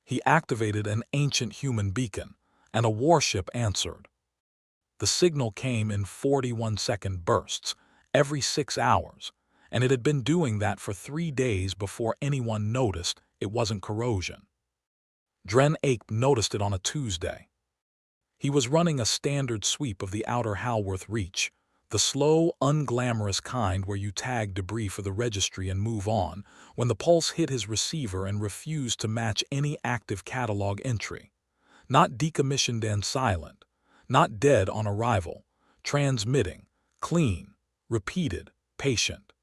He activated an ancient human beacon, and a warship answered. The signal came in 41-second bursts, every 6 hours, and it had been doing that for 3 days before anyone noticed it wasn't corrosion. Dren Ape noticed it on a Tuesday. He was running a standard sweep of the outer Halworth Reach, the slow, unglamorous kind where you tag debris for the registry and move on, when the pulse hit his receiver and refused to match any active catalog entry. Not decommissioned and silent, not dead on arrival, transmitting, clean, repeated, patient.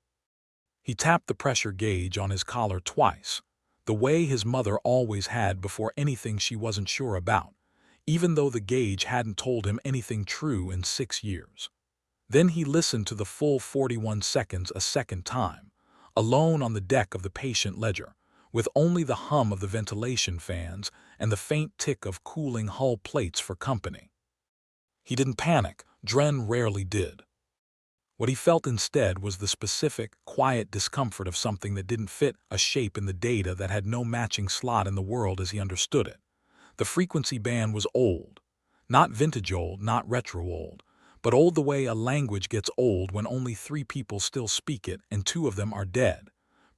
He tapped the pressure gauge on his collar twice, the way his mother always had before anything she wasn't sure about, even though the gauge hadn't told him anything true in 6 years. Then he listened to the full 41 seconds a second time, alone on the deck of the patient ledger, with only the hum of the ventilation fans and the faint tick of cooling hull plates for company. He didn't panic. Dren rarely did. What he felt instead was the specific, quiet discomfort of something that didn't fit a shape in the data that had no matching slot in the world as he understood it. The frequency band was old. Not vintage old, not retro old, but old the way a language gets old when only 3 people still speak it and 2 of them are dead.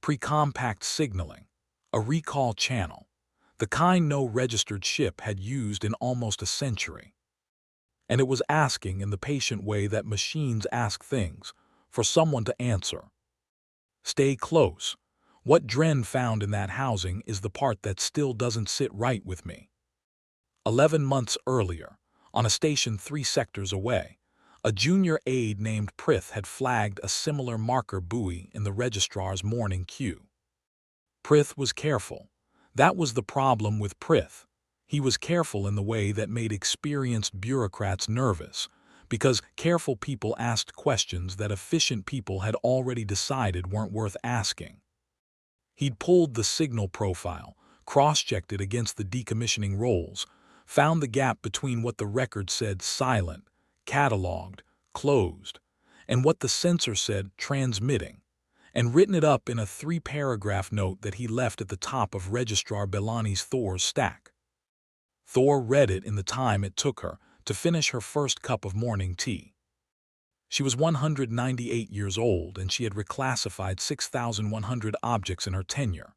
Pre-compact signaling. A recall channel. The kind no registered ship had used in almost a century. And it was asking in the patient way that machines ask things, for someone to answer. Stay close. What Dren found in that housing is the part that still doesn't sit right with me. 11 months earlier, on a station 3 sectors away, a junior aide named Prith had flagged a similar marker buoy in the registrar's morning queue. Prith was careful. That was the problem with Prith. He was careful in the way that made experienced bureaucrats nervous, because careful people asked questions that efficient people had already decided weren't worth asking. He'd pulled the signal profile, cross-checked it against the decommissioning rolls, found the gap between what the record said silent, cataloged, closed, and what the sensor said transmitting, and written it up in a 3-paragraph note that he left at the top of Registrar Bellani's Thor's stack. Thor read it in the time it took her to finish her first cup of morning tea. She was 198 years old and she had reclassified 6,100 objects in her tenure.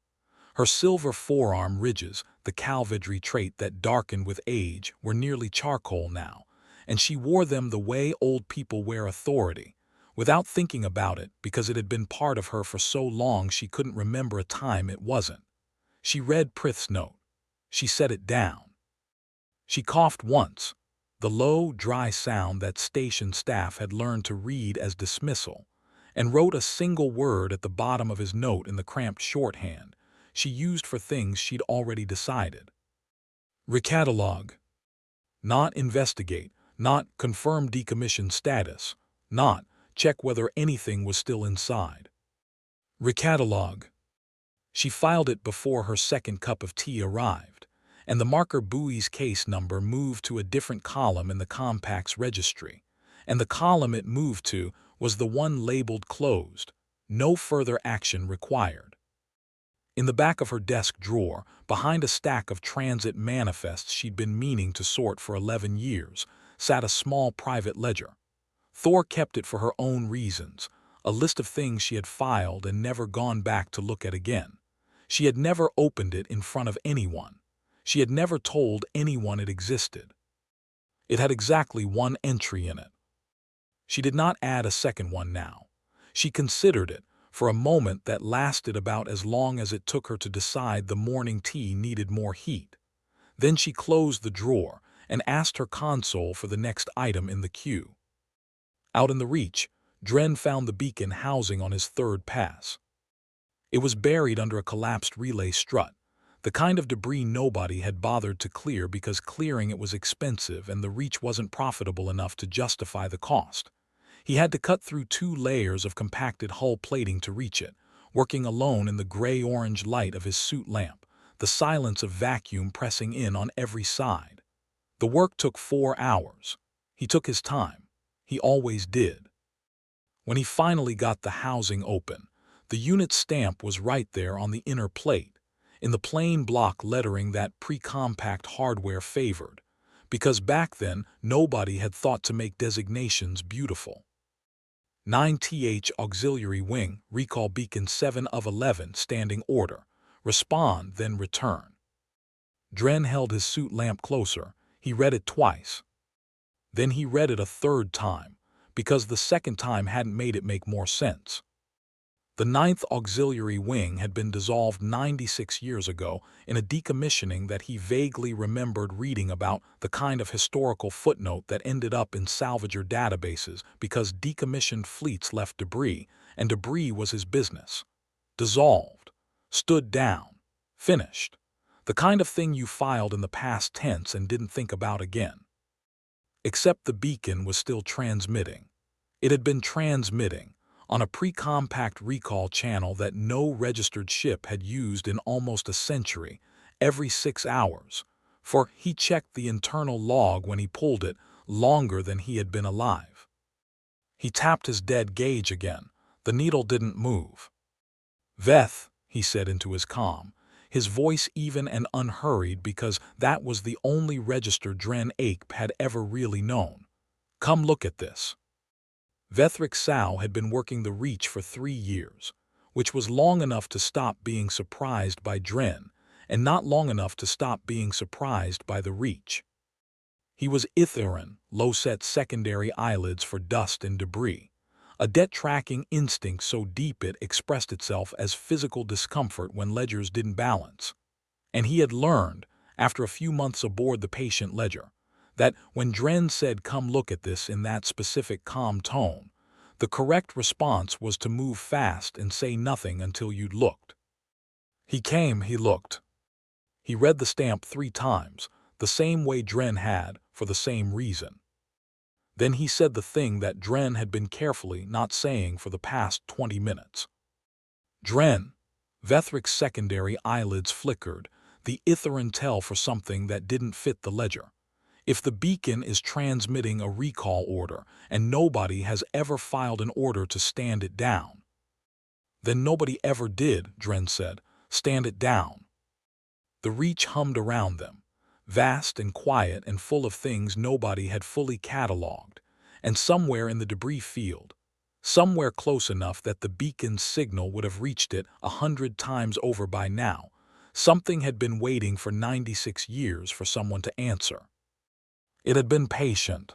Her silver forearm ridges, the Calvidry trait that darkened with age, were nearly charcoal now, and she wore them the way old people wear authority, without thinking about it because it had been part of her for so long she couldn't remember a time it wasn't. She read Prith's note. She set it down. She coughed once, the low, dry sound that station staff had learned to read as dismissal, and wrote a single word at the bottom of his note in the cramped shorthand she used for things she'd already decided. Recatalog. Not investigate, not confirm decommission status, not check whether anything was still inside. Recatalog. She filed it before her second cup of tea arrived, and the marker buoy's case number moved to a different column in the compact's registry, and the column it moved to was the one labeled closed, no further action required. In the back of her desk drawer, behind a stack of transit manifests she'd been meaning to sort for 11 years, sat a small private ledger. Thor kept it for her own reasons, a list of things she had filed and never gone back to look at again. She had never opened it in front of anyone. She had never told anyone it existed. It had exactly 1 entry in it. She did not add a second one now. She considered it, for a moment that lasted about as long as it took her to decide the morning tea needed more heat. Then she closed the drawer and asked her console for the next item in the queue. Out in the Reach, Dren found the beacon housing on his 3rd pass. It was buried under a collapsed relay strut, the kind of debris nobody had bothered to clear because clearing it was expensive and the Reach wasn't profitable enough to justify the cost. He had to cut through 2 layers of compacted hull plating to reach it, working alone in the gray-orange light of his suit lamp, the silence of vacuum pressing in on every side. The work took 4 hours. He took his time. He always did. When he finally got the housing open, the unit stamp was right there on the inner plate. in the plain block lettering that pre-compact hardware favored, because back then nobody had thought to make designations beautiful. 9th Auxiliary Wing, recall beacon 7 of 11, standing order. Respond, then return. Dren held his suit lamp closer. He read it twice. Then he read it a third time, because the second time hadn't made it make more sense. The 9th Auxiliary Wing had been dissolved 96 years ago in a decommissioning that he vaguely remembered reading about, the kind of historical footnote that ended up in salvager databases because decommissioned fleets left debris, and debris was his business. Dissolved. Stood down. Finished. The kind of thing you filed in the past tense and didn't think about again. Except the beacon was still transmitting. It had been transmitting on a pre-compact recall channel that no registered ship had used in almost a century, every 6 hours, for he checked the internal log when he pulled it, longer than he had been alive. He tapped his dead gauge again. The needle didn't move. "Veth," he said into his comm, his voice even and unhurried because that was the only register Dren Ape had ever really known. "Come look at this." Vethric Sao had been working the Reach for 3 years, which was long enough to stop being surprised by Dren, and not long enough to stop being surprised by the Reach. He was Itheran, low-set secondary eyelids for dust and debris, a debt-tracking instinct so deep it expressed itself as physical discomfort when ledgers didn't balance. And he had learned, after a few months aboard the patient ledger, that when Dren said "come look at this" in that specific calm tone, the correct response was to move fast and say nothing until you'd looked. He came, he looked. He read the stamp 3 times, the same way Dren had, for the same reason. Then he said the thing that Dren had been carefully not saying for the past 20 minutes. "Dren." Vethric's secondary eyelids flickered, the Itheran tell for something that didn't fit the ledger. If the beacon is transmitting a recall order and nobody has ever filed an order to stand it down, then nobody ever did, Dren said, stand it down. The Reach hummed around them, vast and quiet and full of things nobody had fully cataloged, and somewhere in the debris field, somewhere close enough that the beacon's signal would have reached it 100 times over by now, something had been waiting for 96 years for someone to answer. It had been patient.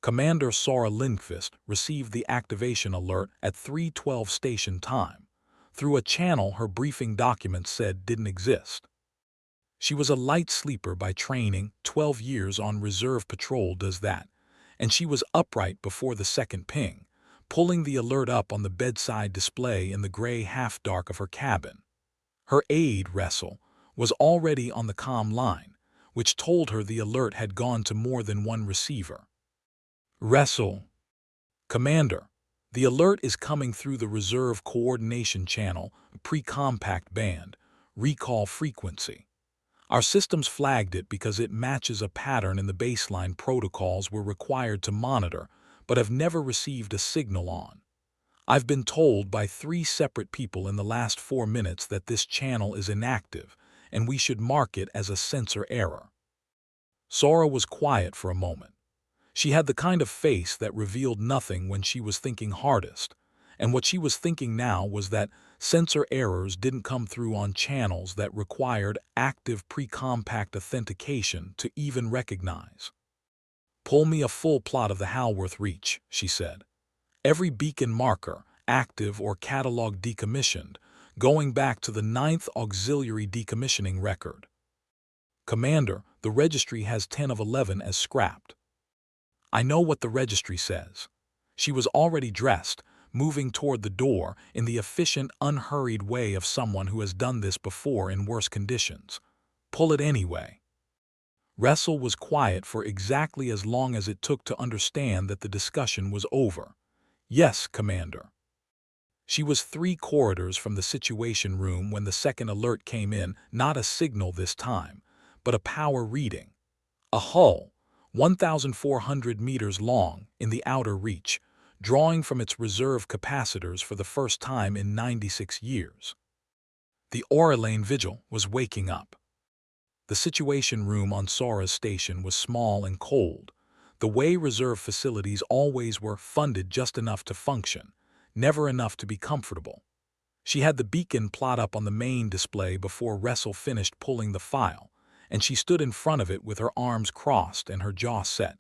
Commander Sora Lindqvist received the activation alert at 3:12 station time, through a channel her briefing documents said didn't exist. She was a light sleeper by training, 12 years on reserve patrol does that, and she was upright before the second ping, pulling the alert up on the bedside display in the gray half-dark of her cabin. Her aide, Wrestle, was already on the comm line, which told her the alert had gone to more than one receiver. "Wrestle. Commander, the alert is coming through the reserve coordination channel, pre-compact band, recall frequency. Our systems flagged it because it matches a pattern in the baseline protocols we're required to monitor, but have never received a signal on. I've been told by 3 separate people in the last 4 minutes that this channel is inactive, and we should mark it as a sensor error." Sora was quiet for a moment. She had the kind of face that revealed nothing when she was thinking hardest, and what she was thinking now was that sensor errors didn't come through on channels that required active pre-compact authentication to even recognize. "Pull me a full plot of the Halworth Reach," she said. "Every beacon marker, active or catalog decommissioned, going back to the 9th Auxiliary decommissioning record." "Commander, the registry has 10 of 11 as scrapped." "I know what the registry says." She was already dressed, moving toward the door in the efficient, unhurried way of someone who has done this before in worse conditions. "Pull it anyway." Wrestle was quiet for exactly as long as it took to understand that the discussion was over. "Yes, Commander." She was 3 corridors from the Situation Room when the second alert came in, not a signal this time, but a power reading. A hull, 1,400 meters long, in the outer reach, drawing from its reserve capacitors for the first time in 96 years. The Oralane Vigil was waking up. The Situation Room on Sora's station was small and cold. The way reserve facilities always were funded just enough to function, never enough to be comfortable. She had the beacon plot up on the main display before Wrestle finished pulling the file, and she stood in front of it with her arms crossed and her jaw set,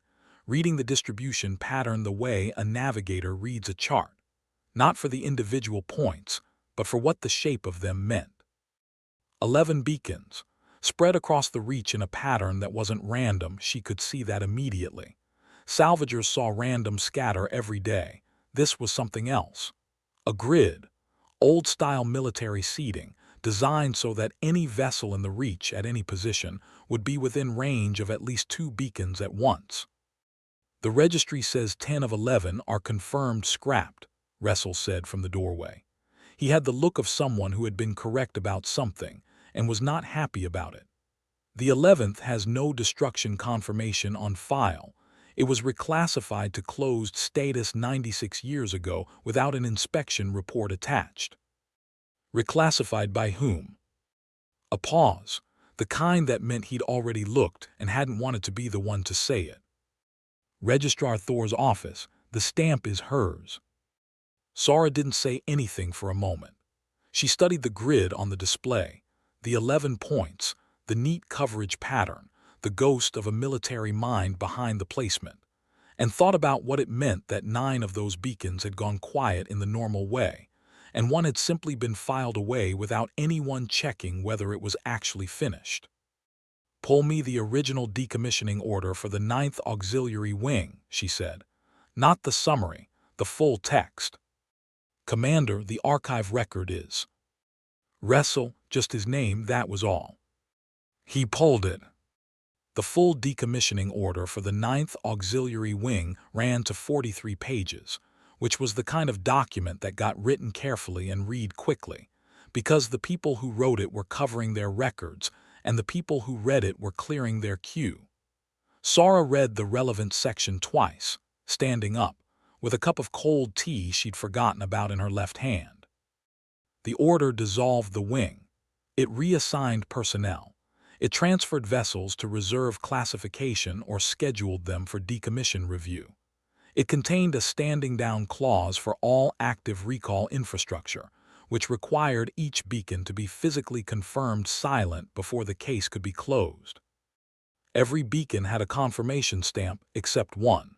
reading the distribution pattern the way a navigator reads a chart, not for the individual points, but for what the shape of them meant. 11 beacons, spread across the reach in a pattern that wasn't random. She could see that immediately. Salvagers saw random scatter every day. This was something else. A grid, old-style military seating, designed so that any vessel in the reach at any position would be within range of at least 2 beacons at once. The registry says 10 of 11 are confirmed scrapped, Wrestle said from the doorway. He had the look of someone who had been correct about something and was not happy about it. The 11th has no destruction confirmation on file. It was reclassified to closed status 96 years ago without an inspection report attached. Reclassified by whom? A pause, the kind that meant he'd already looked and hadn't wanted to be the one to say it. Registrar Thor's office, the stamp is hers. Sora didn't say anything for a moment. She studied the grid on the display, the 11 points, the neat coverage pattern, the ghost of a military mind behind the placement, and thought about what it meant that 9 of those beacons had gone quiet in the normal way, and one had simply been filed away without anyone checking whether it was actually finished. "Pull me the original decommissioning order for the 9th Auxiliary Wing," she said. "Not the summary, the full text." "Commander, the archive record is." Wrestle, just his name, that was all. He pulled it. The full decommissioning order for the 9th Auxiliary Wing ran to 43 pages, which was the kind of document that got written carefully and read quickly, because the people who wrote it were covering their records and the people who read it were clearing their queue. Sora read the relevant section twice, standing up, with a cup of cold tea she'd forgotten about in her left hand. The order dissolved the wing. It reassigned personnel. It transferred vessels to reserve classification or scheduled them for decommission review. It contained a standing-down clause for all active recall infrastructure, which required each beacon to be physically confirmed silent before the case could be closed. Every beacon had a confirmation stamp except one.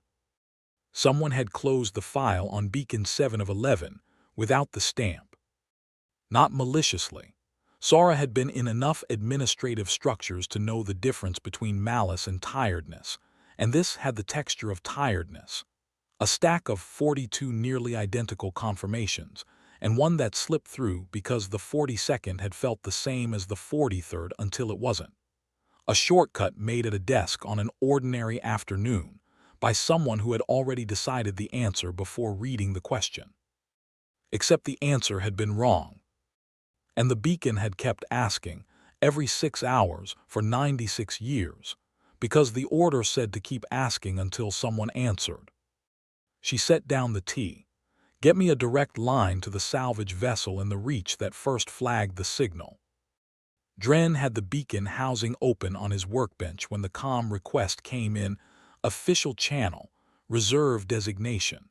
Someone had closed the file on beacon 7 of 11 without the stamp. Not maliciously. Sora had been in enough administrative structures to know the difference between malice and tiredness, and this had the texture of tiredness. A stack of 42 nearly identical confirmations, and one that slipped through because the 42nd had felt the same as the 43rd until it wasn't. A shortcut made at a desk on an ordinary afternoon by someone who had already decided the answer before reading the question. Except the answer had been wrong. And the beacon had kept asking, every 6 hours for 96 years, because the order said to keep asking until someone answered. She set down the tea. "Get me a direct line to the salvage vessel in the reach that first flagged the signal." Dren had the beacon housing open on his workbench when the comm request came in. Official channel, reserve designation.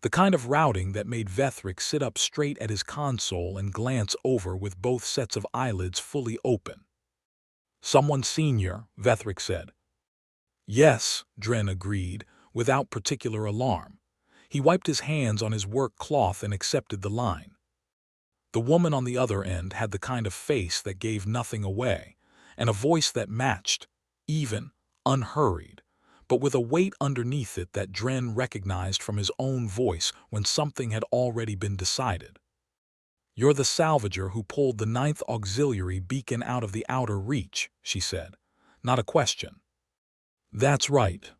The kind of routing that made Vethric sit up straight at his console and glance over with both sets of eyelids fully open. "Someone senior," Vethric said. "Yes," Dren agreed, without particular alarm. He wiped his hands on his work cloth and accepted the line. The woman on the other end had the kind of face that gave nothing away, and a voice that matched, even, unhurried, but with a weight underneath it that Dren recognized from his own voice when something had already been decided. "You're the salvager who pulled the 9th Auxiliary beacon out of the outer reach," she said. Not a question. "That's right.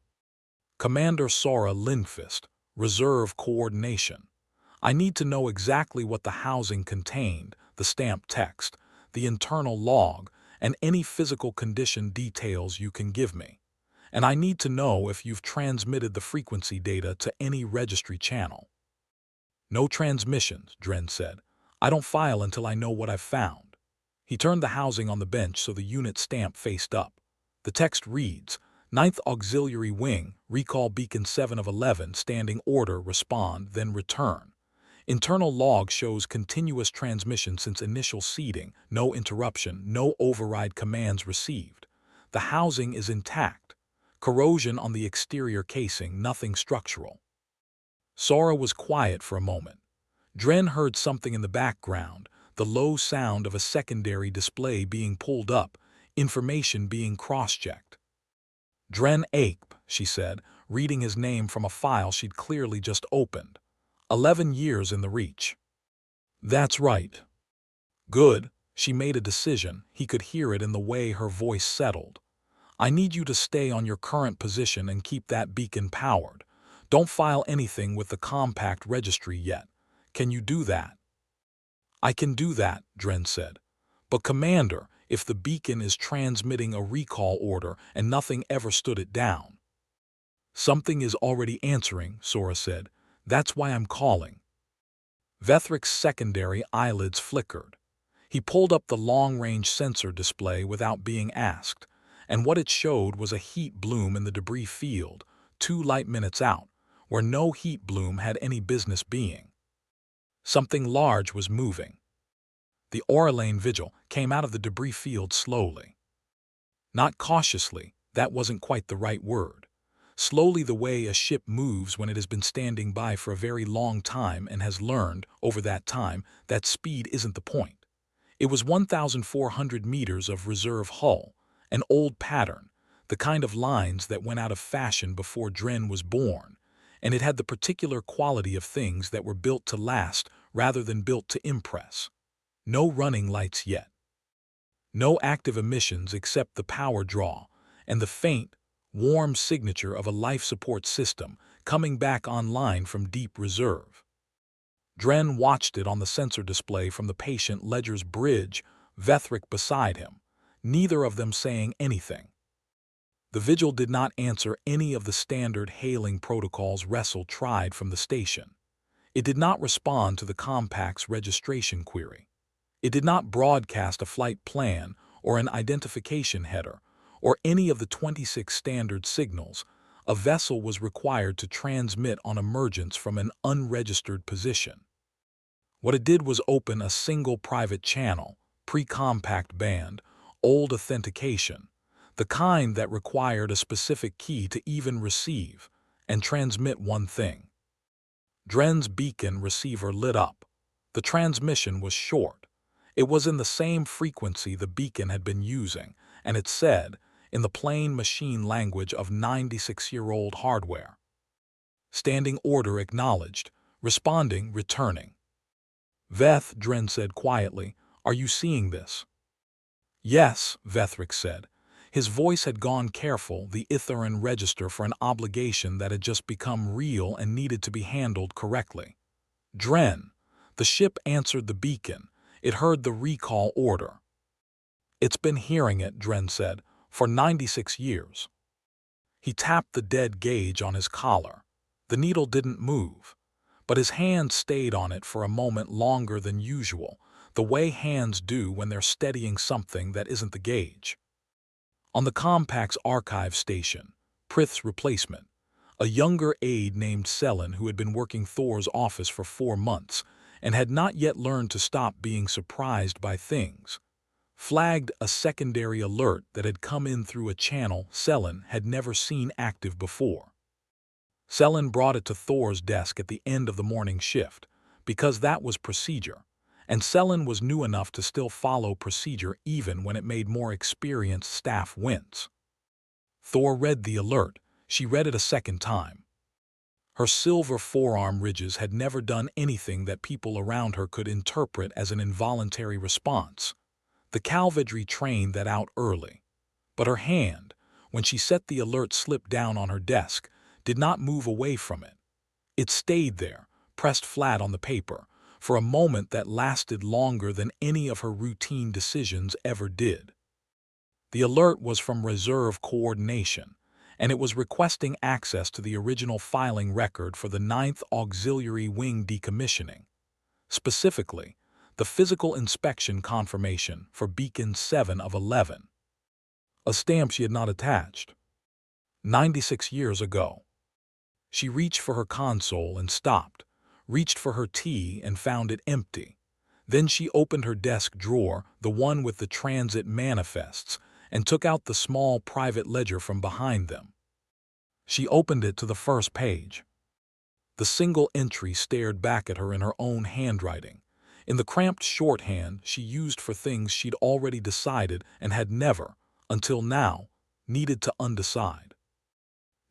Commander Sora Lindfist, Reserve Coordination. I need to know exactly what the housing contained, the stamped text, the internal log, and any physical condition details you can give me. And I need to know if you've transmitted the frequency data to any registry channel." "No transmissions," Dren said. "I don't file until I know what I've found." He turned the housing on the bench so the unit stamp faced up. The text reads, Ninth Auxiliary Wing, recall beacon 7 of 11, standing order, respond, then return. Internal log shows continuous transmission since initial seeding, no interruption, no override commands received. The housing is intact. Corrosion on the exterior casing, nothing structural. Sora was quiet for a moment. Dren heard something in the background, the low sound of a secondary display being pulled up, information being cross-checked. Dren Ape, she said, reading his name from a file she'd clearly just opened. 11 years in the Reach. That's right. Good. She made a decision. He could hear it in the way her voice settled. I need you to stay on your current position and keep that beacon powered. Don't file anything with the compact registry yet. Can you do that? I can do that, Dren said. But Commander, if the beacon is transmitting a recall order and nothing ever stood it down. Something is already answering, Sora said. That's why I'm calling. Vethric's secondary eyelids flickered. He pulled up the long-range sensor display without being asked, and what it showed was a heat bloom in the debris field, 2 light minutes out, where no heat bloom had any business being. Something large was moving. The Auralane Vigil came out of the debris field slowly. Not cautiously, that wasn't quite the right word. Slowly, the way a ship moves when it has been standing by for a very long time and has learned, over that time, that speed isn't the point. It was 1,400 meters of reserve hull, an old pattern, the kind of lines that went out of fashion before Dren was born, and it had the particular quality of things that were built to last rather than built to impress. No running lights yet. No active emissions except the power draw, and the faint, warm signature of a life support system coming back online from deep reserve. Dren watched it on the sensor display from the patient Ledger's bridge, Vethric beside him, neither of them saying anything. The Vigil did not answer any of the standard hailing protocols Wrestle tried from the station. It did not respond to the Compact's registration query. It did not broadcast a flight plan or an identification header, or any of the 26 standard signals. A vessel was required to transmit on emergence from an unregistered position. What it did was open a single private channel, pre-compact band, old authentication, the kind that required a specific key to even receive, and transmit one thing. Dren's beacon receiver lit up. The transmission was short. It was in the same frequency the beacon had been using, and it said, in the plain machine language of 96-year-old hardware. Standing order acknowledged, responding, returning. Veth, Dren said quietly, are you seeing this? Yes, Vethric said. His voice had gone careful, the Itheran register for an obligation that had just become real and needed to be handled correctly. Dren, the ship answered the beacon. It heard the recall order. It's been hearing it, Dren said, for 96 years. He tapped the dead gauge on his collar. The needle didn't move, but his hand stayed on it for a moment longer than usual, the way hands do when they're steadying something that isn't the gauge. On the Compact's archive station, Prith's replacement, a younger aide named Selen who had been working Thor's office for 4 months and had not yet learned to stop being surprised by things, flagged a secondary alert that had come in through a channel Selen had never seen active before. Selen brought it to Thor's desk at the end of the morning shift, because that was procedure, and Selen was new enough to still follow procedure even when it made more experienced staff wince. Thor read the alert. She read it a second time. Her silver forearm ridges had never done anything that people around her could interpret as an involuntary response. The cavalry trained that out early. But her hand, when she set the alert slip down on her desk, did not move away from it. It stayed there, pressed flat on the paper, for a moment that lasted longer than any of her routine decisions ever did. The alert was from Reserve Coordination, and it was requesting access to the original filing record for the 9th Auxiliary Wing decommissioning. Specifically, the physical inspection confirmation for Beacon 7 of 11. A stamp she had not attached. 96 years ago. She reached for her console and stopped, reached for her tea and found it empty. Then she opened her desk drawer, the one with the transit manifests, and took out the small private ledger from behind them. She opened it to the first page. The single entry stared back at her in her own handwriting, in the cramped shorthand she used for things she'd already decided and had never, until now, needed to undecide.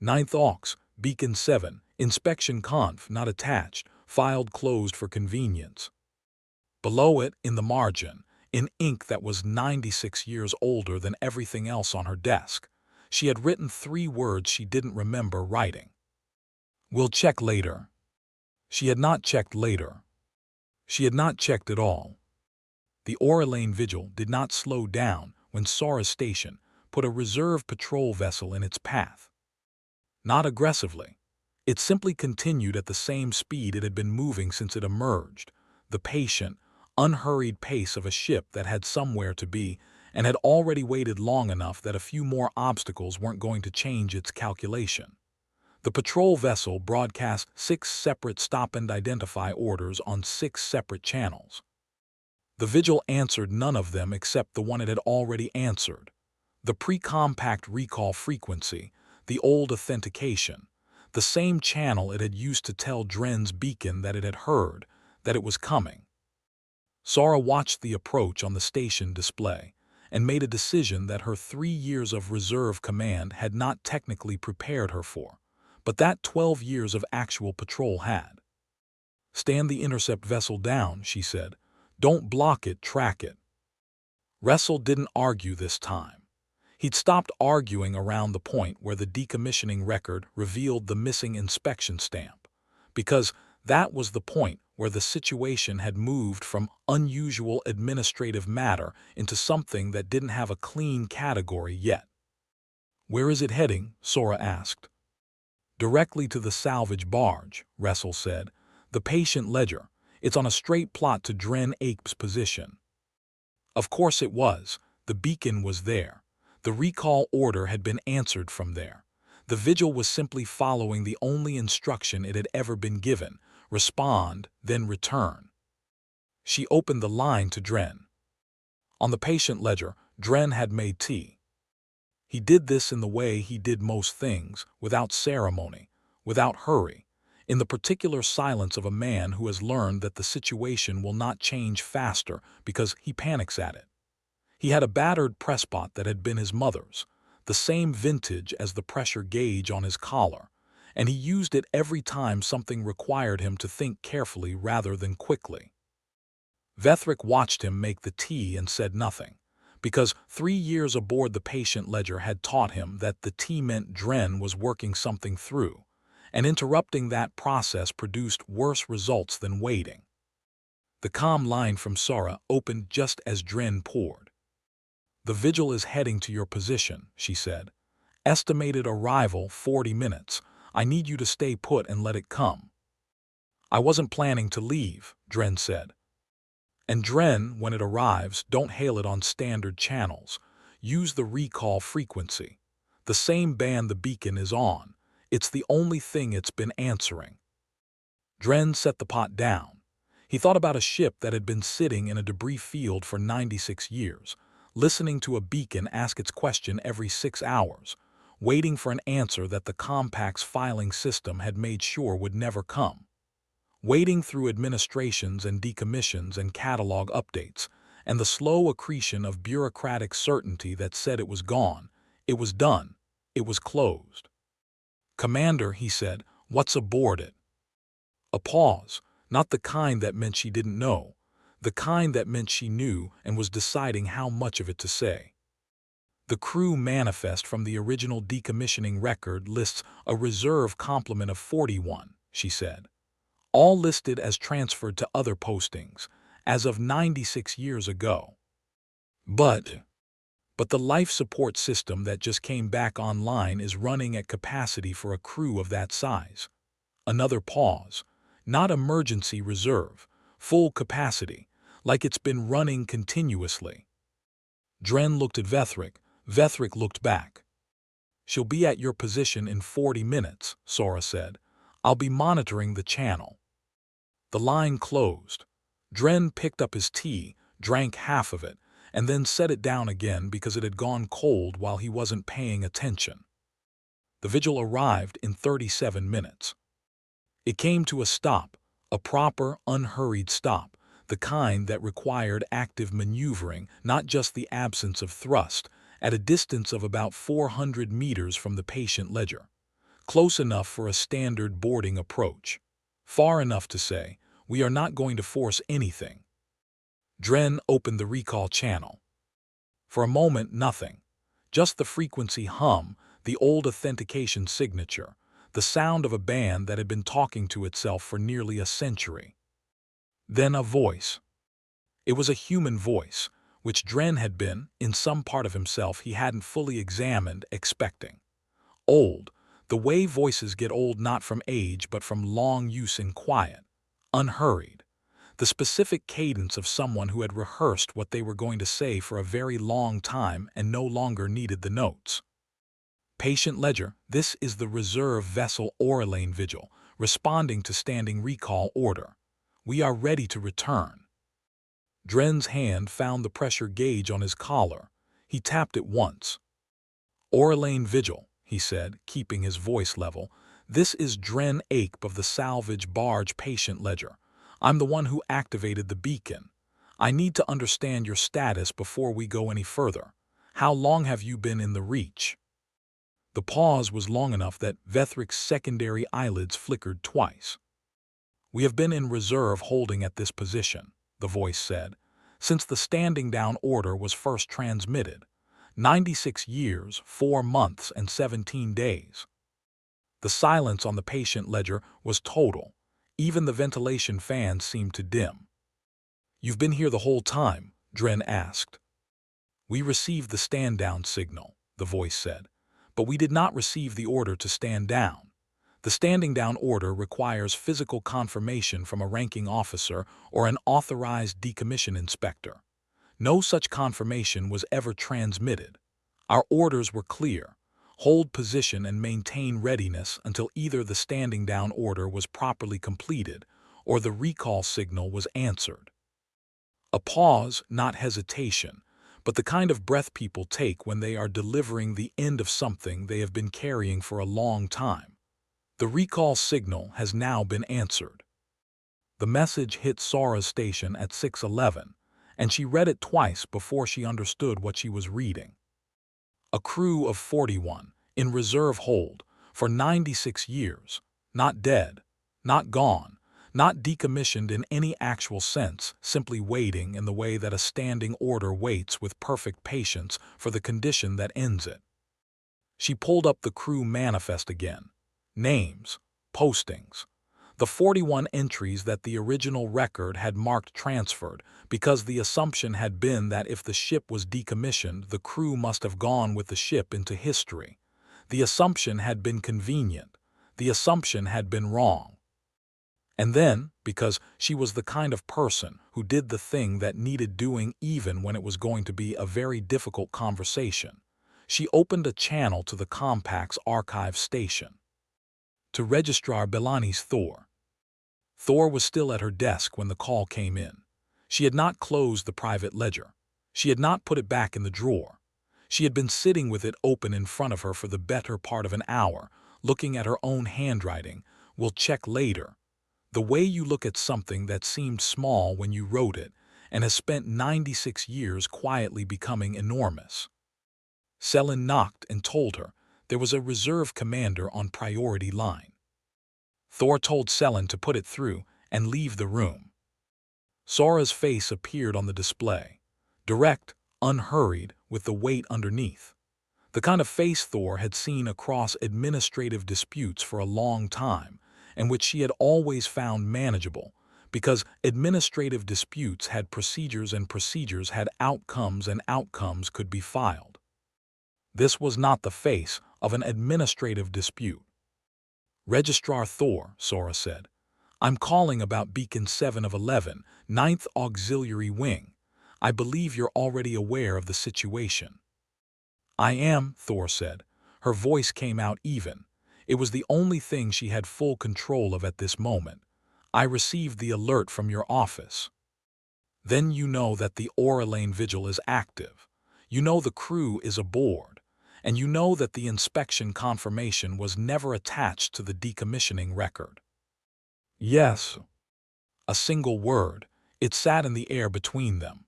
9th Aux, Beacon 7, Inspection Conf not attached, filed closed for convenience. Below it, in the margin, in ink that was 96 years older than everything else on her desk, she had written 3 words she didn't remember writing. "We'll check later." She had not checked later. She had not checked at all. The Orelane Vigil did not slow down when Sora Station put a reserve patrol vessel in its path. Not aggressively. It simply continued at the same speed it had been moving since it emerged, the patient, unhurried pace of a ship that had somewhere to be and had already waited long enough that a few more obstacles weren't going to change its calculation. The patrol vessel broadcast 6 separate stop and identify orders on 6 separate channels. The Vigil answered none of them except the one it had already answered, the pre-compact recall frequency, the old authentication, the same channel it had used to tell Dren's beacon that it had heard, that it was coming. Sora watched the approach on the station display and made a decision that her 3 years of reserve command had not technically prepared her for, but that 12 years of actual patrol had. "Stand the intercept vessel down," she said. "Don't block it, track it." Ressel didn't argue this time. He'd stopped arguing around the point where the decommissioning record revealed the missing inspection stamp, because that was the point where the situation had moved from unusual administrative matter into something that didn't have a clean category yet. "Where is it heading?" Sora asked. "Directly to the salvage barge," Ressel said. "The patient ledger. It's on a straight plot to Dren Ape's position." Of course it was. The beacon was there. The recall order had been answered from there. The Vigil was simply following the only instruction it had ever been given: respond, then return. She opened the line to Dren. On the patient ledger, Dren had made tea. He did this in the way he did most things, without ceremony, without hurry, in the particular silence of a man who has learned that the situation will not change faster because he panics at it. He had a battered presspot that had been his mother's, the same vintage as the pressure gauge on his collar, and he used it every time something required him to think carefully rather than quickly. Vethric watched him make the tea and said nothing, because 3 years aboard the patient ledger had taught him that the tea meant Dren was working something through, and interrupting that process produced worse results than waiting. The calm line from Sora opened just as Dren poured. "The Vigil is heading to your position," she said. "Estimated arrival 40 minutes. I need you to stay put and let it come." "I wasn't planning to leave," Dren said. "And Dren, when it arrives, don't hail it on standard channels. Use the recall frequency. The same band the beacon is on. It's the only thing it's been answering." Dren set the pot down. He thought about a ship that had been sitting in a debris field for 96 years, listening to a beacon ask its question every 6 hours, waiting for an answer that the Compact's filing system had made sure would never come. Waiting through administrations and decommissions and catalog updates, and the slow accretion of bureaucratic certainty that said it was gone, it was done, it was closed. "Commander," he said, "what's aboard it?" A pause, not the kind that meant she didn't know, the kind that meant she knew and was deciding how much of it to say. The crew manifest from the original decommissioning record lists a reserve complement of 41, she said. All listed as transferred to other postings, as of 96 years ago. But the life support system that just came back online is running at capacity for a crew of that size. Another pause. Not emergency reserve, full capacity, like it's been running continuously. Dren looked at Vethric. Vethric looked back. "She'll be at your position in 40 minutes, Sora said. "I'll be monitoring the channel." The line closed. Dren picked up his tea, drank half of it, and then set it down again because it had gone cold while he wasn't paying attention. The vigil arrived in 37 minutes. It came to a stop, a proper, unhurried stop, the kind that required active maneuvering, not just the absence of thrust, at a distance of about 400 meters from the patient ledger. Close enough for a standard boarding approach. Far enough to say, "We are not going to force anything." Dren opened the recall channel. For a moment, nothing. Just the frequency hum, the old authentication signature, the sound of a band that had been talking to itself for nearly a century. Then a voice. It was a human voice, which Dren had been, in some part of himself he hadn't fully examined, expecting. Old, the way voices get old not from age but from long use in quiet. Unhurried. The specific cadence of someone who had rehearsed what they were going to say for a very long time and no longer needed the notes. "Patient ledger, this is the reserve vessel Aurelane Vigil, responding to standing recall order. We are ready to return." Dren's hand found the pressure gauge on his collar. He tapped it once. "Aurelane Vigil," he said, keeping his voice level. "This is Dren Ape of the salvage barge patient ledger. I'm the one who activated the beacon. I need to understand your status before we go any further. How long have you been in the Reach?" The pause was long enough that Vethric's secondary eyelids flickered twice. "We have been in reserve holding at this position," the voice said, "since the standing down order was first transmitted. 96 years, 4 months, and 17 days. The silence on the patient ledger was total. Even the ventilation fans seemed to dim. "You've been here the whole time?" Dren asked. "We received the stand-down signal," the voice said, "but we did not receive the order to stand down. The standing down order requires physical confirmation from a ranking officer or an authorized decommission inspector. No such confirmation was ever transmitted. Our orders were clear: hold position and maintain readiness until either the standing down order was properly completed or the recall signal was answered." A pause, not hesitation, but the kind of breath people take when they are delivering the end of something they have been carrying for a long time. The recall signal has now been answered. The message hit Sora's station at 6:11, and she read it twice before she understood what she was reading. "A crew of 41, in reserve hold, for 96 years, not dead, not gone, not decommissioned in any actual sense, simply waiting in the way that a standing order waits with perfect patience for the condition that ends it." She pulled up the crew manifest again. Names, postings. The 41 entries that the original record had marked transferred, because the assumption had been that if the ship was decommissioned, the crew must have gone with the ship into history. The assumption had been convenient. The assumption had been wrong. And then, because she was the kind of person who did the thing that needed doing even when it was going to be a very difficult conversation, she opened a channel to the Compact's archive station. To Registrar Belanis Thor. Thor was still at her desk when the call came in. She had not closed the private ledger. She had not put it back in the drawer. She had been sitting with it open in front of her for the better part of an hour, looking at her own handwriting. "We'll check later." The way you look at something that seemed small when you wrote it and has spent 96 years quietly becoming enormous. Selin knocked and told her there was a reserve commander on priority line. Thor told Selin to put it through and leave the room. Sora's face appeared on the display, direct, unhurried, with the weight underneath. The kind of face Thor had seen across administrative disputes for a long time, and which she had always found manageable, because administrative disputes had procedures and procedures had outcomes and outcomes could be filed. This was not the face of an administrative dispute. "Registrar Thor," Sora said, I'm calling about Beacon 7 of 11, Ninth Auxiliary Wing. I believe you're already aware of the situation." "I am," Thor said. Her voice came out even. It was the only thing she had full control of at this moment. "I received the alert from your office." "Then you know that the Auralane Vigil is active. You know the crew is aboard. And you know that the inspection confirmation was never attached to the decommissioning record." "Yes." A single word. It sat in the air between them.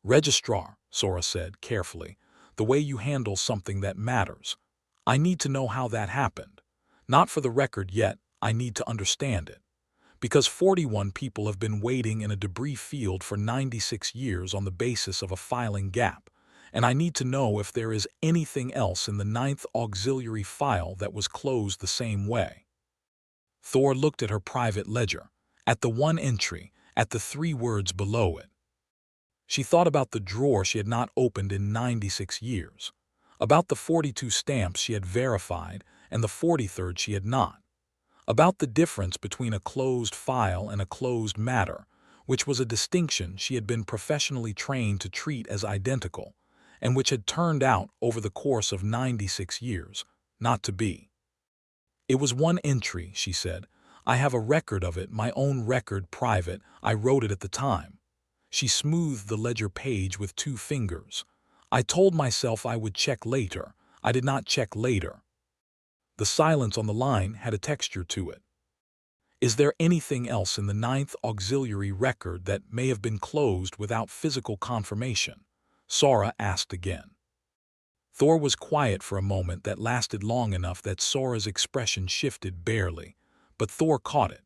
"Registrar," Sora said carefully, "the way you handle something that matters. I need to know how that happened. Not for the record yet, I need to understand it. Because 41 people have been waiting in a debris field for 96 years on the basis of a filing gap, and I need to know if there is anything else in the Ninth Auxiliary file that was closed the same way." Thor looked at her private ledger, at the one entry, at the 3 words below it. She thought about the drawer she had not opened in 96 years, about the 42 stamps she had verified and the 43rd she had not, about the difference between a closed file and a closed matter, which was a distinction she had been professionally trained to treat as identical, and which had turned out over the course of 96 years not to be. "It was one entry," she said. "I have a record of it, my own record, private. I wrote it at the time." She smoothed the ledger page with 2 fingers. "I told myself I would check later. I did not check later." The silence on the line had a texture to it. "Is there anything else in the Ninth Auxiliary record that may have been closed without physical confirmation?" Sora asked again. Thor was quiet for a moment that lasted long enough that Sora's expression shifted barely, but Thor caught it.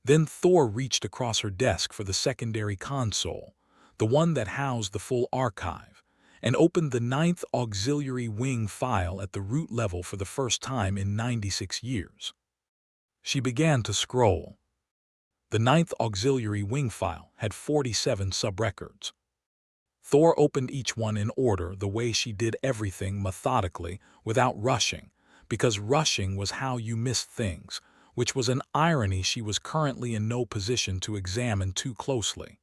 Then Thor reached across her desk for the secondary console, the one that housed the full archive, and opened the Ninth Auxiliary Wing file at the root level for the first time in 96 years. She began to scroll. The Ninth Auxiliary Wing file had 47 subrecords. Thor opened each one in order, the way she did everything methodically, without rushing, because rushing was how you missed things, which was an irony she was currently in no position to examine too closely.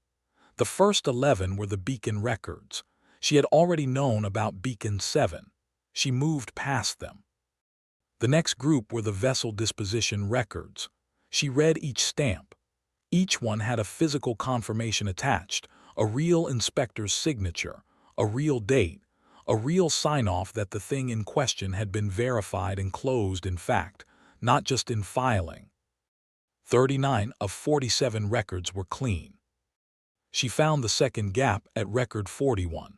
The first 11 were the Beacon records. She had already known about Beacon 7. She moved past them. The next group were the vessel disposition records. She read each stamp. Each one had a physical confirmation attached, a real inspector's signature, a real date, a real sign-off that the thing in question had been verified and closed in fact, not just in filing. 39 of 47 records were clean. She found the second gap at record 41.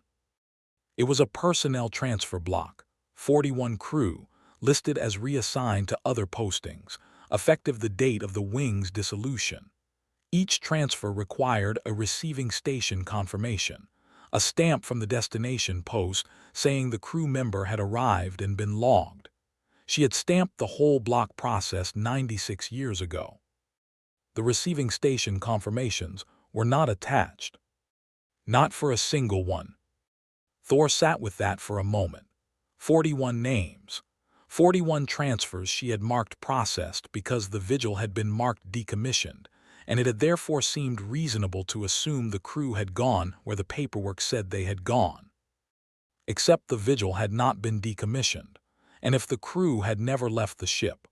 It was a personnel transfer block, 41 crew, listed as reassigned to other postings, effective the date of the wing's dissolution. Each transfer required a receiving station confirmation, a stamp from the destination post saying the crew member had arrived and been logged. She had stamped the whole block process 96 years ago. The receiving station confirmations were not attached. Not for a single one. Thor sat with that for a moment. 41 names. 41 transfers she had marked processed because the vigil had been marked decommissioned, and it had therefore seemed reasonable to assume the crew had gone where the paperwork said they had gone. Except the vigil had not been decommissioned, and if the crew had never left the ship.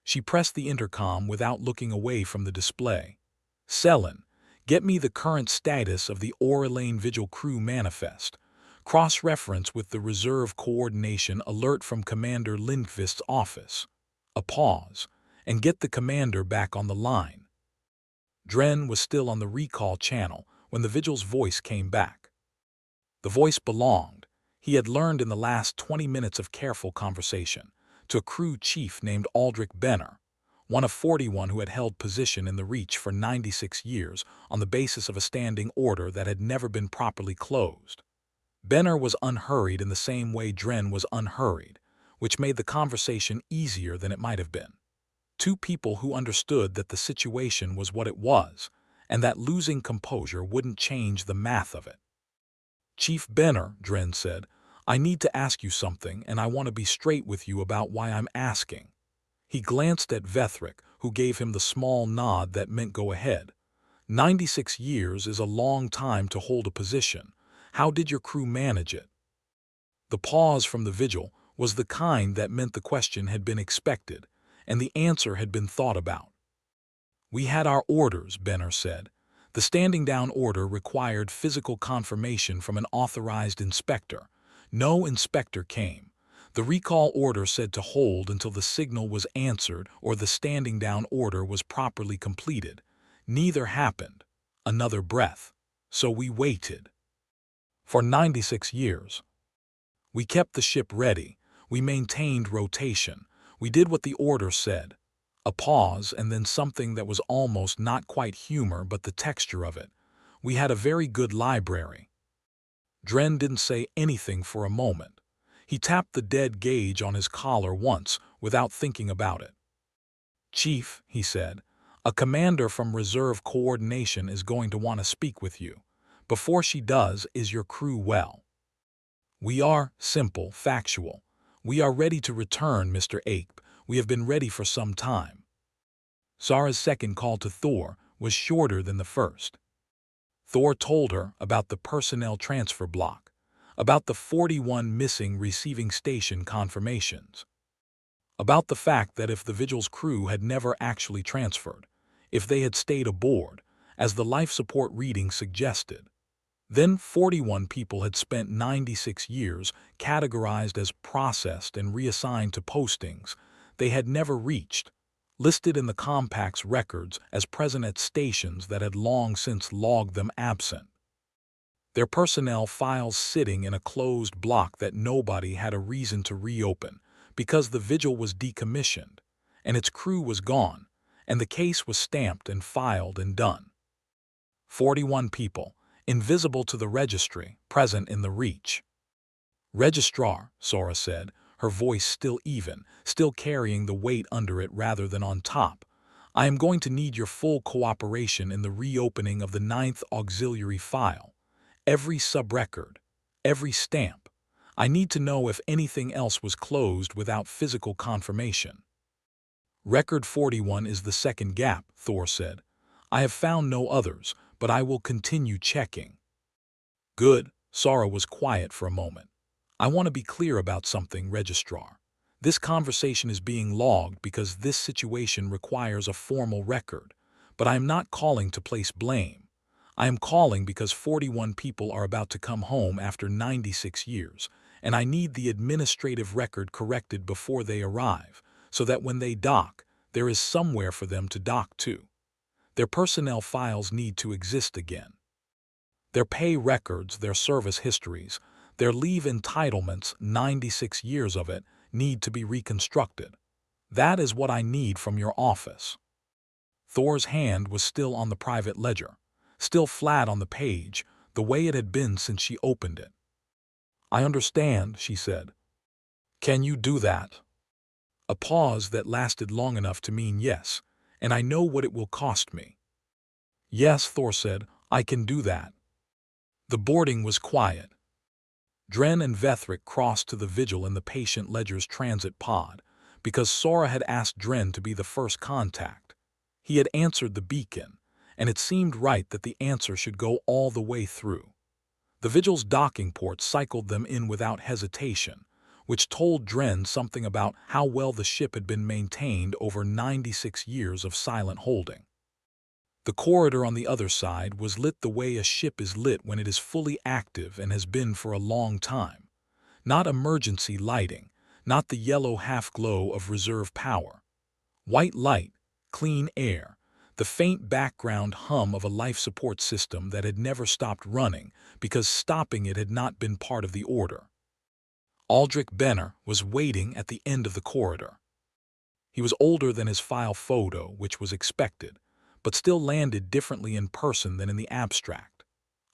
She pressed the intercom without looking away from the display. "Selin, get me the current status of the Auralane Vigil crew manifest. Cross-reference with the reserve coordination alert from Commander Lindqvist's office." A pause, and get the commander back on the line. Dren was still on the recall channel when the Vigil's voice came back. The voice belonged, he had learned in the last 20 minutes of careful conversation, to a crew chief named Aldrich Benner, one of 41 who had held position in the Reach for 96 years on the basis of a standing order that had never been properly closed. Benner was unhurried in the same way Dren was unhurried, which made the conversation easier than it might have been. 2 people who understood that the situation was what it was, and that losing composure wouldn't change the math of it. "Chief Benner," Dren said, "I need to ask you something, and I want to be straight with you about why I'm asking." He glanced at Vethric, who gave him the small nod that meant go ahead. 96 years is a long time to hold a position. How did your crew manage it? The pause from the vigil was the kind that meant the question had been expected, and the answer had been thought about. We had our orders, Benner said. The standing down order required physical confirmation from an authorized inspector. No inspector came. The recall order said to hold until the signal was answered or the standing down order was properly completed. Neither happened. Another breath. So we waited. For 96 years. We kept the ship ready. We maintained rotation. We did what the order said. A pause and then something that was almost not quite humor but the texture of it. We had a very good library. Dren didn't say anything for a moment. He tapped the dead gauge on his collar once without thinking about it. "Chief," he said, "a commander from Reserve Coordination is going to want to speak with you. Before she does, is your crew well?" "We are, simple, factual. We are ready to return, Mr. Ape. We have been ready for some time." Zara's second call to Thor was shorter than the first. Thor told her about the personnel transfer block, about the 41 missing receiving station confirmations, about the fact that if the Vigil's crew had never actually transferred, if they had stayed aboard, as the life support reading suggested, then 41 people had spent 96 years categorized as processed and reassigned to postings they had never reached, listed in the Compact's records as present at stations that had long since logged them absent. Their personnel files sitting in a closed block that nobody had a reason to reopen because the Vigil was decommissioned, and its crew was gone, and the case was stamped and filed and done. 41 people, invisible to the registry, present in the reach. "Registrar," Sora said, her voice still even, still carrying the weight under it rather than on top, "I am going to need your full cooperation in the reopening of the 9th auxiliary file. Every subrecord, every stamp. I need to know if anything else was closed without physical confirmation." "Record 41 is the second gap," Thor said. "I have found no others, but I will continue checking." "Good." Sora was quiet for a moment. "I want to be clear about something, Registrar. This conversation is being logged because this situation requires a formal record, but I am not calling to place blame. I am calling because 41 people are about to come home after 96 years, and I need the administrative record corrected before they arrive, so that when they dock, there is somewhere for them to dock to. Their personnel files need to exist again. Their pay records, their service histories, their leave entitlements, 96 years of it, need to be reconstructed. That is what I need from your office." Thor's hand was still on the private ledger, still flat on the page, the way it had been since she opened it. "I understand," she said. "Can you do that?" A pause that lasted long enough to mean yes, and I know what it will cost me. "Yes," Thor said, "I can do that." The boarding was quiet. Dren and Vethric crossed to the Vigil in the Patient Ledger's transit pod, because Sora had asked Dren to be the first contact. He had answered the beacon, and it seemed right that the answer should go all the way through. The Vigil's docking port cycled them in without hesitation, which told Dren something about how well the ship had been maintained over 96 years of silent holding. The corridor on the other side was lit the way a ship is lit when it is fully active and has been for a long time. Not emergency lighting, not the yellow half-glow of reserve power. White light, clean air, the faint background hum of a life support system that had never stopped running because stopping it had not been part of the order. Aldrich Benner was waiting at the end of the corridor. He was older than his file photo, which was expected, but still landed differently in person than in the abstract.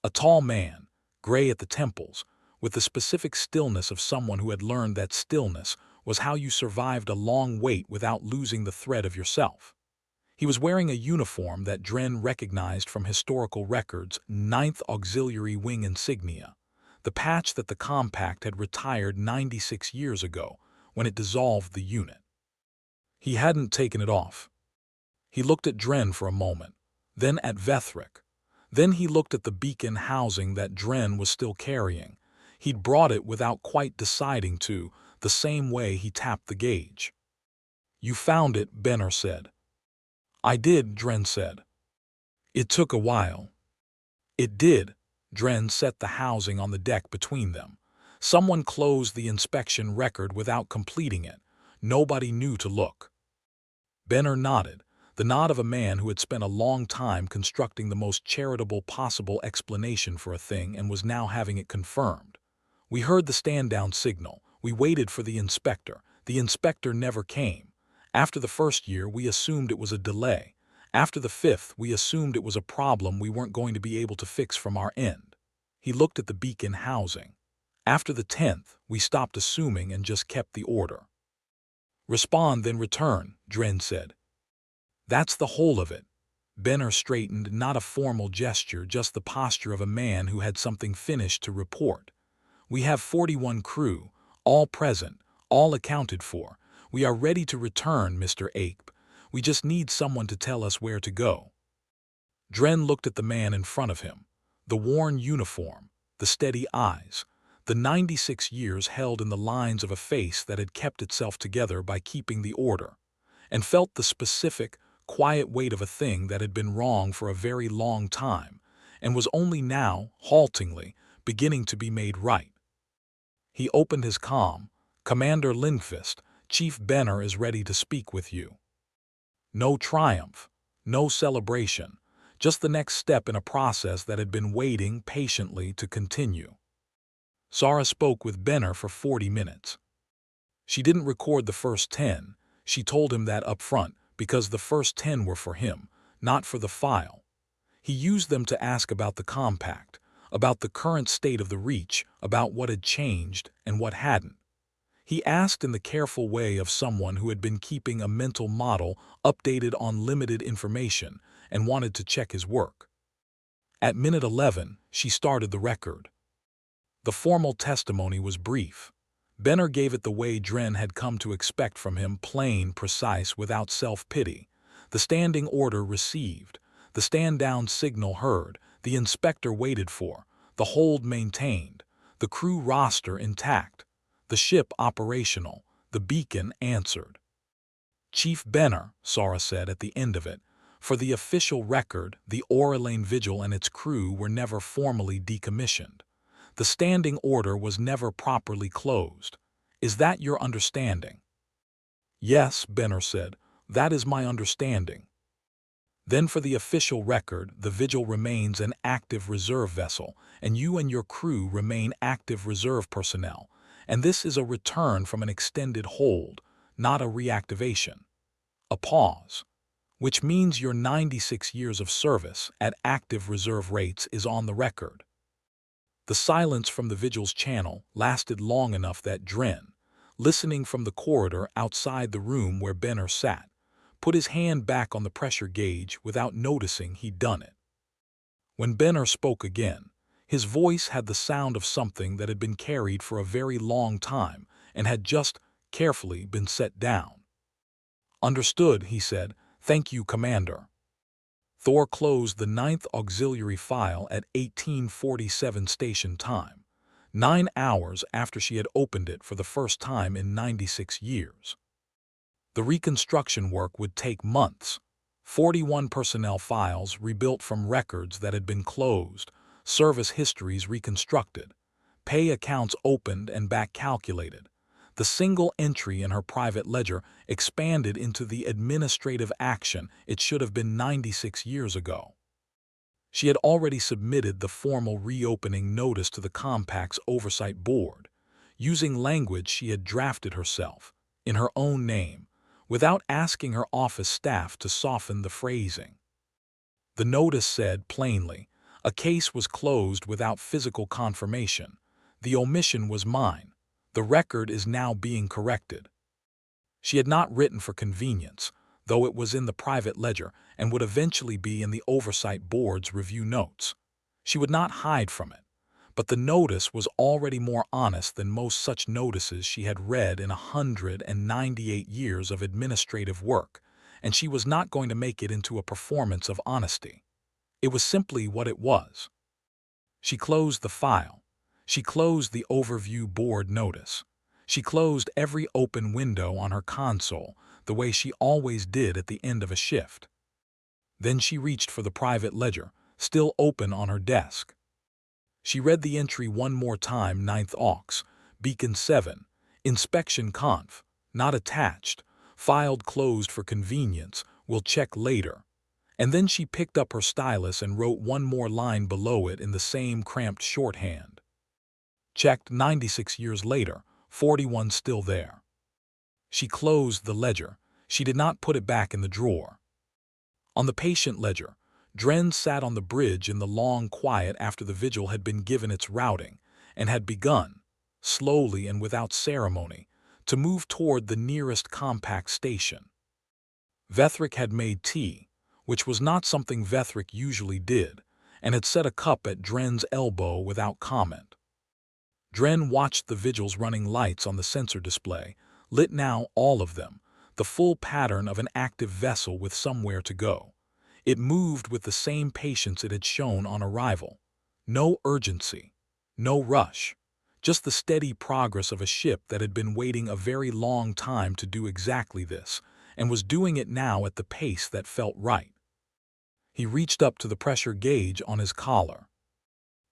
A tall man, gray at the temples, with the specific stillness of someone who had learned that stillness was how you survived a long wait without losing the thread of yourself. He was wearing a uniform that Dren recognized from historical records, 9th Auxiliary Wing insignia, the patch that the Compact had retired 96 years ago when it dissolved the unit. He hadn't taken it off. He looked at Dren for a moment, then at Vethric. Then he looked at the beacon housing that Dren was still carrying. He'd brought it without quite deciding to, the same way he tapped the gauge. "You found it," Benner said. "I did," Dren said. "It took a while." "It did." Dren set the housing on the deck between them. "Someone closed the inspection record without completing it. Nobody knew to look." Benner nodded, the nod of a man who had spent a long time constructing the most charitable possible explanation for a thing and was now having it confirmed. "We heard the stand-down signal. We waited for the inspector. The inspector never came. After the first year, we assumed it was a delay. After the fifth, we assumed it was a problem we weren't going to be able to fix from our end." He looked at the beacon housing. "After the 10th, we stopped assuming and just kept the order." "Respond, then return," Dren said. "That's the whole of it." Benner straightened, not a formal gesture, just the posture of a man who had something finished to report. "We have 41 crew, all present, all accounted for. We are ready to return, Mr. Ape. We just need someone to tell us where to go." Dren looked at the man in front of him. The worn uniform, the steady eyes, the 96 years held in the lines of a face that had kept itself together by keeping the order, and felt the specific, quiet weight of a thing that had been wrong for a very long time and was only now, haltingly, beginning to be made right. He opened his comm. "Commander Lindqvist, Chief Benner is ready to speak with you." No triumph, no celebration, just the next step in a process that had been waiting patiently to continue. Sarah spoke with Benner for 40 minutes. She didn't record the first 10, she told him that up front, because the first 10 were for him, not for the file. He used them to ask about the compact, about the current state of the Reach, about what had changed and what hadn't. He asked in the careful way of someone who had been keeping a mental model updated on limited information and wanted to check his work. At minute 11, she started the record. The formal testimony was brief. Benner gave it the way Dren had come to expect from him, plain, precise, without self-pity. The standing order received, the stand-down signal heard, the inspector waited for, the hold maintained, the crew roster intact, the ship operational, the beacon answered. "Chief Benner," Sarah said at the end of it, "for the official record, the Aurelane Vigil and its crew were never formally decommissioned. The standing order was never properly closed. Is that your understanding?" "Yes," Benner said, "that is my understanding." "Then for the official record, the Vigil remains an active reserve vessel, and you and your crew remain active reserve personnel, and this is a return from an extended hold, not a reactivation." A pause. "Which means your 96 years of service at active reserve rates is on the record." The silence from the Vigil's channel lasted long enough that Dren, listening from the corridor outside the room where Benner sat, put his hand back on the pressure gauge without noticing he'd done it. When Benner spoke again, his voice had the sound of something that had been carried for a very long time and had just carefully been set down. "Understood," he said. "Thank you, Commander." Thor closed the 9th auxiliary file at 1847 station time, 9 hours after she had opened it for the first time in 96 years. The reconstruction work would take months. 41 personnel files rebuilt from records that had been closed, service histories reconstructed, pay accounts opened and back calculated. The single entry in her private ledger expanded into the administrative action it should have been 96 years ago. She had already submitted the formal reopening notice to the Compact's Oversight Board, using language she had drafted herself, in her own name, without asking her office staff to soften the phrasing. The notice said plainly, "A case was closed without physical confirmation. The omission was mine. The record is now being corrected." She had not written for convenience, though it was in the private ledger and would eventually be in the Oversight Board's review notes. She would not hide from it, but the notice was already more honest than most such notices she had read in 198 years of administrative work, and she was not going to make it into a performance of honesty. It was simply what it was. She closed the file. She closed the overview board notice. She closed every open window on her console, the way she always did at the end of a shift. Then she reached for the private ledger, still open on her desk. She read the entry one more time, 9th Aux, Beacon 7, Inspection Conf, not attached, filed closed for convenience, will check later. And then she picked up her stylus and wrote one more line below it in the same cramped shorthand. Checked 96 years later, 41 still there. She closed the ledger. She did not put it back in the drawer. On the patient ledger, Dren sat on the bridge in the long quiet after the vigil had been given its routing and had begun, slowly and without ceremony, to move toward the nearest compact station. Vethric had made tea, which was not something Vethric usually did, and had set a cup at Dren's elbow without comment. Dren watched the vigil's running lights on the sensor display, lit now all of them, the full pattern of an active vessel with somewhere to go. It moved with the same patience it had shown on arrival. No urgency, no rush, just the steady progress of a ship that had been waiting a very long time to do exactly this, and was doing it now at the pace that felt right. He reached up to the pressure gauge on his collar.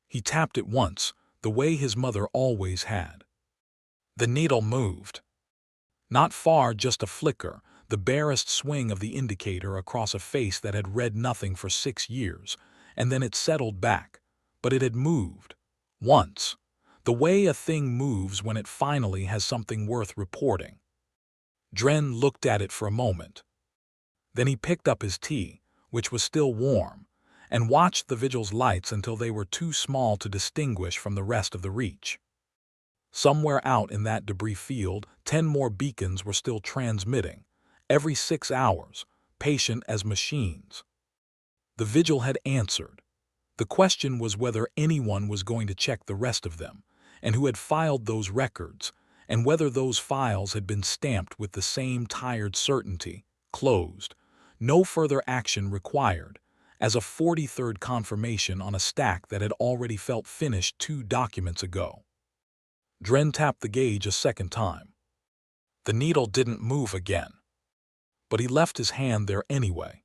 He tapped it once, the way his mother always had. The needle moved. Not far, just a flicker, the barest swing of the indicator across a face that had read nothing for 6 years, and then it settled back. But it had moved. Once. The way a thing moves when it finally has something worth reporting. Dren looked at it for a moment. Then he picked up his tea, which was still warm, and watched the vigil's lights until they were too small to distinguish from the rest of the reach. Somewhere out in that debris field, 10 more beacons were still transmitting, every 6 hours, patient as machines. The vigil had answered. The question was whether anyone was going to check the rest of them, and who had filed those records, and whether those files had been stamped with the same tired certainty, closed, no further action required, as a 43rd confirmation on a stack that had already felt finished 2 documents ago. Dren tapped the gauge a second time. The needle didn't move again. But he left his hand there anyway.